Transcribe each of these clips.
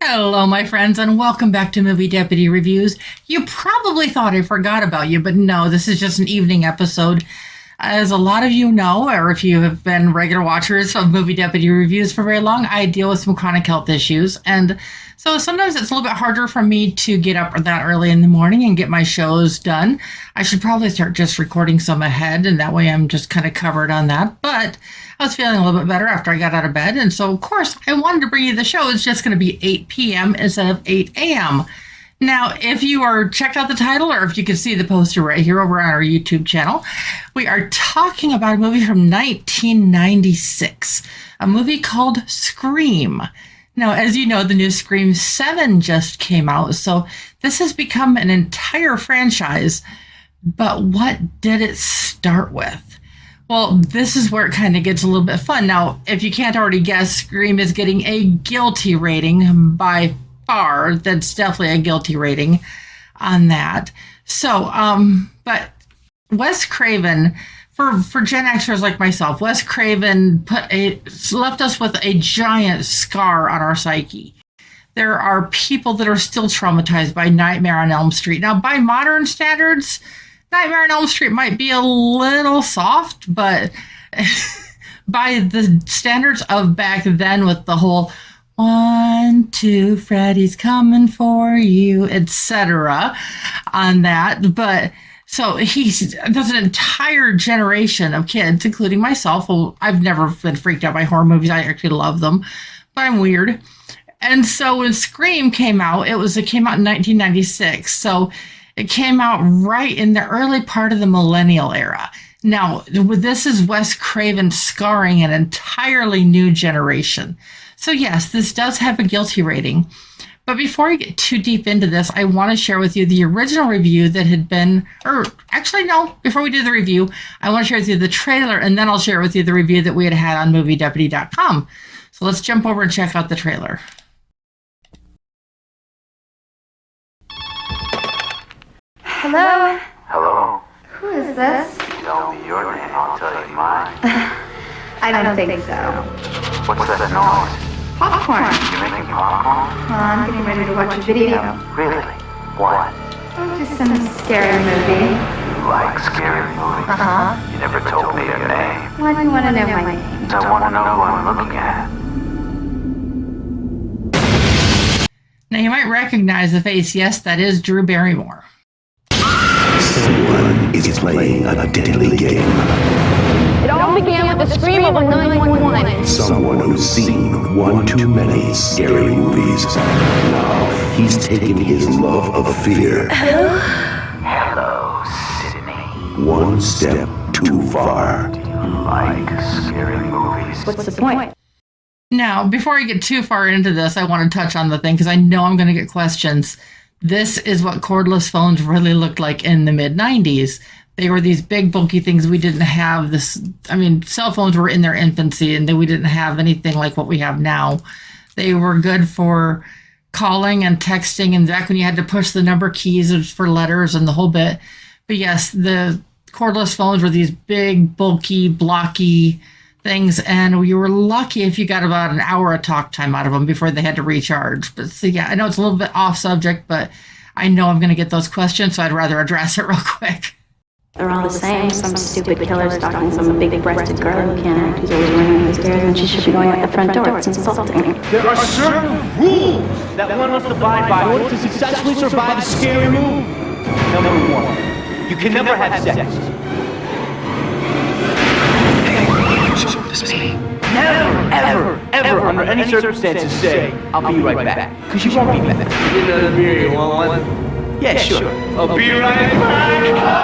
Hello, my friends, and welcome back to Movie Deputy Reviews. You probably thought I forgot about you, but no, this is just an evening episode. As a lot of you know, or if you have been regular watchers of Movie Deputy Reviews for very long, I deal with some chronic health issues. And so sometimes it's a little bit harder for me to get up that early in the morning and get my shows done. I should probably start just recording some ahead, and that way I'm just kind of covered on that. But I was feeling a little bit better after I got out of bed. And so, of course, I wanted to bring you the show. It's just going to be 8 p.m. instead of 8 a.m. Now, if you are checked out the title, or if you can see the poster right here over on our YouTube channel, we are talking about a movie from 1996, a movie called Scream. Now, as you know, the new Scream 7 just came out, so this has become an entire franchise. But what did it start with? Well, this is where it kind of gets a little bit fun. Now, if you can't already guess, Scream is getting a guilty rating by far. That's definitely a guilty rating on that. So, but Wes Craven, for Gen Xers like myself, Wes Craven left us with a giant scar on our psyche. There are people that are still traumatized by Nightmare on Elm Street. Now, by modern standards, Nightmare on Elm Street might be a little soft, but by the standards of back then, with the whole 1, 2, Freddy's coming for you, etc. on that. But so there's an entire generation of kids, including myself. Well, I've never been freaked out by horror movies. I actually love them, but I'm weird. And so when Scream came out, it came out in 1996. So it came out right in the early part of the millennial era. Now, this is Wes Craven scarring an entirely new generation. So yes, this does have a guilty rating. But before I get too deep into this, I want to share with you the original review that had been, before we do the review, I want to share with you the trailer, and then I'll share with you the review that we had on MovieDeputy.com. So let's jump over and check out the trailer. Hello? Hello? Who is this? Tell me your name, I'll tell you mine. I don't think so. What's that noise? Popcorn. You making popcorn? I'm getting ready to watch a video. Really? What? Oh, just some scary movie. You like scary movies? Uh-huh. You never told me your name. Why do you want to know my name? I want to know who I'm looking at. Now, you might recognize the face. Yes, that is Drew Barrymore. Someone is playing a deadly game. It all began with a scream over 911. Someone who's seen one too many scary movies. Now he's taken his love of fear Hello, Sydney. one step too far. Do you like scary movies? What's the point? Now, before I get too far into this, I want to touch on the thing because I know I'm going to get questions. This is what cordless phones really looked like in the mid-90s. They were these big, bulky things. We didn't have this. I mean, cell phones were in their infancy, and we didn't have anything like what we have now. They were good for calling and texting, and back when you had to push the number keys for letters and the whole bit. But yes, the cordless phones were these big, bulky, blocky things, and you were lucky if you got about an hour of talk time out of them before they had to recharge. But so, yeah, I know it's a little bit off subject, but I know I'm going to get those questions, so I'd rather address it real quick. They're all the same. Some stupid killer stalking some big-breasted girl who can't act, who's always running up the stairs when she should be going out the front door. It's insulting. There are certain rules that one must abide by in order to successfully survive a scary move. Number 1, you can never have sex. Never, ever, under any circumstances say, I'll be right back. Because you won't be back. You know the beer, you want one? Yeah, sure. I'll be right back.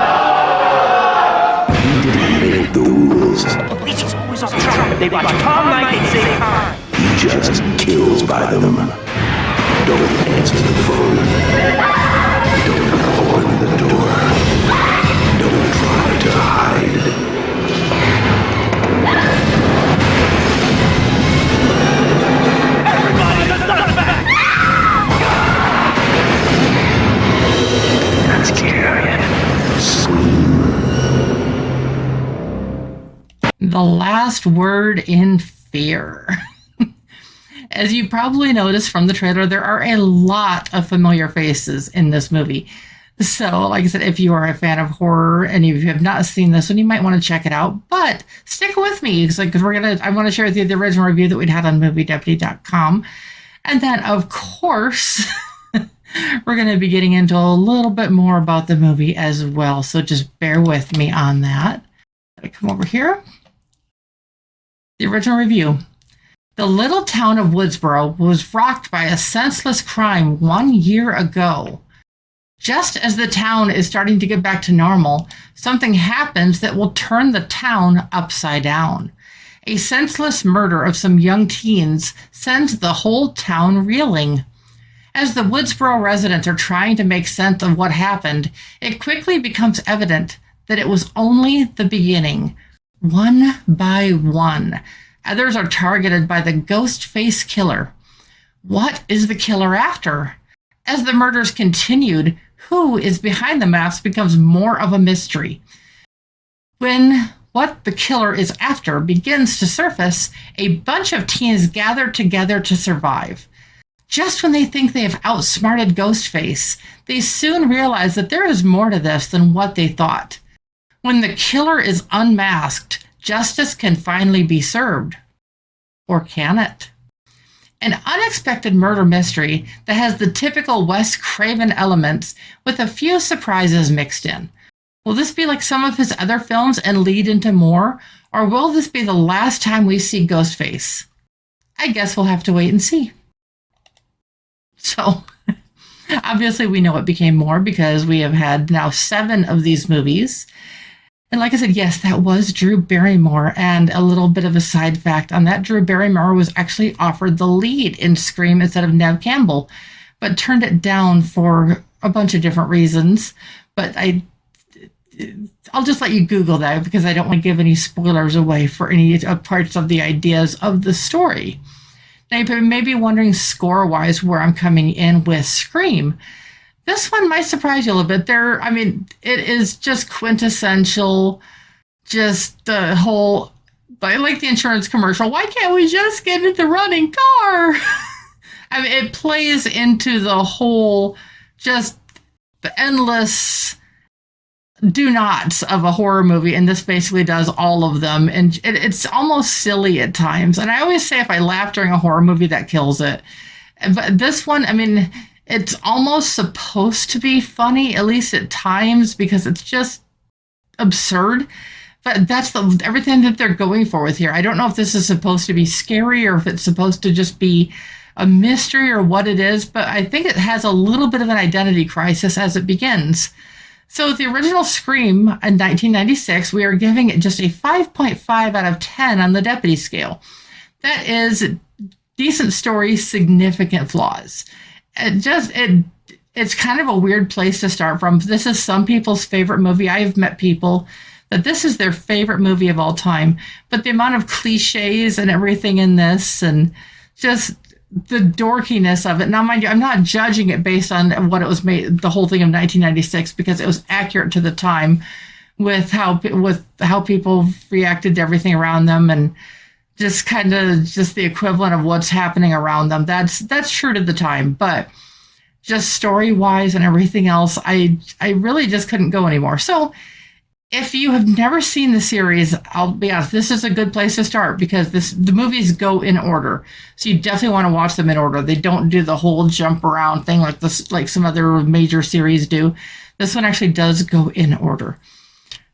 He didn't make the rules. The police are always on track. They watch Tom Knight and say time. He just kills by them. Don't answer the phone. Don't open the door. Don't try to hide. Everybody, the suspect! That's scary. Scream. The last word in fear. As you probably noticed from the trailer, there are a lot of familiar faces in this movie. So, like I said, if you are a fan of horror and if you have not seen this one, you might want to check it out. But stick with me because I want to share with you the original review that we'd had on MovieDeputy.com. And then, of course, we're going to be getting into a little bit more about the movie as well. So just bear with me on that. I come over here. The original review. The little town of Woodsboro was rocked by a senseless crime 1 year ago. Just as the town is starting to get back to normal, something happens that will turn the town upside down. A senseless murder of some young teens sends the whole town reeling. As the Woodsboro residents are trying to make sense of what happened, it quickly becomes evident that it was only the beginning. One by one, others are targeted by the Ghostface killer. What is the killer after? As the murders continued, who is behind the mask becomes more of a mystery. When what the killer is after begins to surface, a bunch of teens gather together to survive. Just when they think they have outsmarted Ghostface, they soon realize that there is more to this than what they thought. When the killer is unmasked, justice can finally be served. Or can it? An unexpected murder mystery that has the typical Wes Craven elements with a few surprises mixed in. Will this be like some of his other films and lead into more? Or will this be the last time we see Ghostface? I guess we'll have to wait and see. So, obviously we know it became more because we have had now 7 of these movies. And like I said, yes, that was Drew Barrymore. And a little bit of a side fact on that, Drew Barrymore was actually offered the lead in Scream instead of Neve Campbell, but turned it down for a bunch of different reasons. But I'll just let you Google that because I don't want to give any spoilers away for any parts of the ideas of the story. Now, you may be wondering score-wise where I'm coming in with Scream. This one might surprise you a little bit. It is just quintessential, just the whole, like the insurance commercial, why can't we just get in the running car? It plays into the whole, just the endless do nots of a horror movie, and this basically does all of them, and it's almost silly at times. And I always say if I laugh during a horror movie, that kills it. But this one, it's almost supposed to be funny, at least at times, because it's just absurd. But that's everything that they're going for with here. I don't know if this is supposed to be scary or if it's supposed to just be a mystery or what it is, but I think it has a little bit of an identity crisis as it begins. So the original Scream in 1996, we are giving it just a 5.5 out of 10 on the Deputy scale. That is decent story, significant flaws. It's kind of a weird place to start from. This is some people's favorite movie. I have met people that this is their favorite movie of all time. But the amount of cliches and everything in this and just the dorkiness of it. Now, mind you, I'm not judging it based on what it was made, the whole thing of 1996, because it was accurate to the time with how people reacted to everything around them and just kind of just the equivalent of what's happening around them. That's true to the time, but just story-wise and everything else, I really just couldn't go anymore. So if you have never seen the series, I'll be honest, this is a good place to start because the movies go in order. So you definitely want to watch them in order. They don't do the whole jump around thing like some other major series do. This one actually does go in order.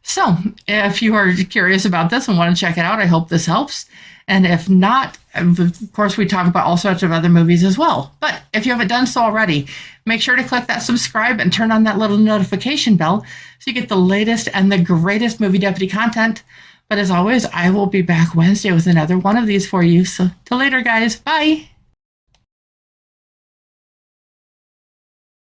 So if you are curious about this and want to check it out, I hope this helps. And if not, of course, we talk about all sorts of other movies as well. But if you haven't done so already, make sure to click that subscribe and turn on that little notification bell so you get the latest and the greatest Movie Deputy content. But as always, I will be back Wednesday with another one of these for you. So till later, guys. Bye.